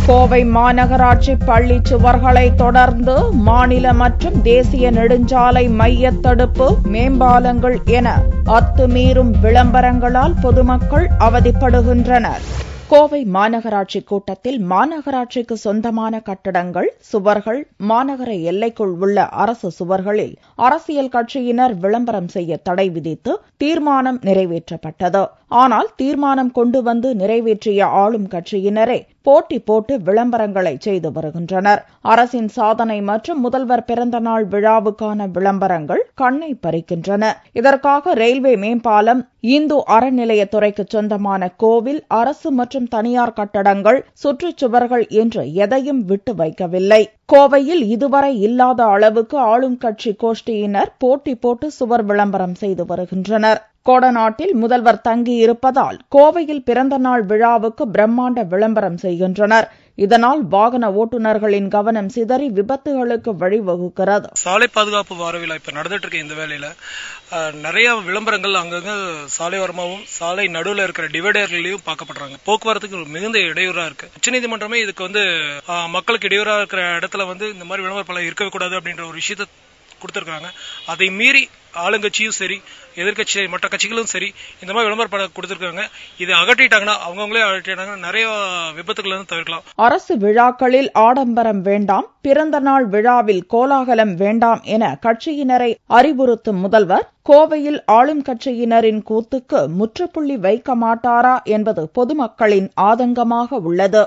கோவை மாநகராட்சி பள்ளி சுவர்களை தொடர்ந்து மாநில மற்றும் தேசிய நெடுஞ்சாலை மைய தடுப்பு மேம்பாலங்கள் என அத்துமீறும் விளம்பரங்களால் பொதுமக்கள் அவதிப்படுகின்றனர். கோவை மாநகராட்சி கூட்டத்தில் மாநகராட்சிக்கு சொந்தமான கட்டடங்கள், சுவர்கள், மாநகர எல்லைக்குள் உள்ள அரசு சுவர்களில் அரசியல் கட்சியினர் விளம்பரம் செய்ய தடை விதித்து தீர்மானம் நிறைவேற்றப்பட்டது. ஆனால் தீர்மானம் கொண்டு வந்து நிறைவேற்றிய ஆளும் கட்சியினரே போட்டி போட்டு விளம்பரங்களை செய்து வருகின்றனர். அரசின் சாதனை மற்றும் முதல்வர் பிறந்தநாள் விழாவுக்கான விளம்பரங்கள் கண்ணை பறிக்கின்றன. இதற்காக ரயில்வே மேம்பாலம், இந்து அறநிலையத்துறைக்கு சொந்தமான கோவில், அரசு மற்றும் தனியார் கட்டடங்கள், சுற்றுச்சுவர்கள் என்று எதையும் விட்டு வைக்கவில்லை. கோவையில் இதுவரை இல்லாத அளவுக்கு ஆளும் கட்சி கோஷ்டியினர் போட்டி போட்டு சுவர் விளம்பரம் செய்து வருகின்றனர். கோடநாட்டில் முதல்வர் தங்கியிருப்பதால் கோவையில் பிறந்தநாள் விழாவுக்கு பிரம்மாண்ட விளம்பரம் செய்கின்றனர். இதனால் வாகன ஓட்டுநர்களின் கவனம் சிதறி விபத்துகளுக்கு வழிவகுக்கிறது. சாலை பாதுகாப்பு வார விழா இப்ப நடந்துட்டு இருக்க இந்த வேலையில நிறைய விளம்பரங்கள் அங்கங்க சாலை ஓரமாகவும் சாலை நடுவில் இருக்கிற டிவைடர்களையும் பார்க்கப்படுறாங்க. போக்குவரத்துக்கு மிகுந்த இடையூறா இருக்கு. உச்சநீதிமன்றமே இதுக்கு மக்களுக்கு இடையூறா இருக்கிற இடத்துல இந்த மாதிரி விளம்பர பலம் இருக்கவே கூடாது அப்படின்ற ஒரு விஷயத்தை கொடுத்திருக்காங்க. அதை மீறி ஆளுங்கட்சியும் சரி, எதிர்கட்சி மற்ற கட்சிகளும் சரி இந்த மாதிரி விளம்பர படம் கொடுத்திருக்காங்க. இதை அகற்றிட்டாங்கன்னா அவங்களே அகற்றிட்டாங்கன்னா நிறைய விபத்துகள் தவிர்க்கலாம். அரசு விழாக்களில் ஆடம்பரம் வேண்டாம், பிறந்த நாள் விழாவில் கோலாகலம் வேண்டாம் என கட்சியினரை அறிவுறுத்தும் முதல்வர் கோவையில் ஆளும் கட்சியினரின் கூத்துக்கு முற்றுப்புள்ளி வைக்க மாட்டாரா என்பது பொதுமக்களின் ஆதங்கமாக உள்ளது.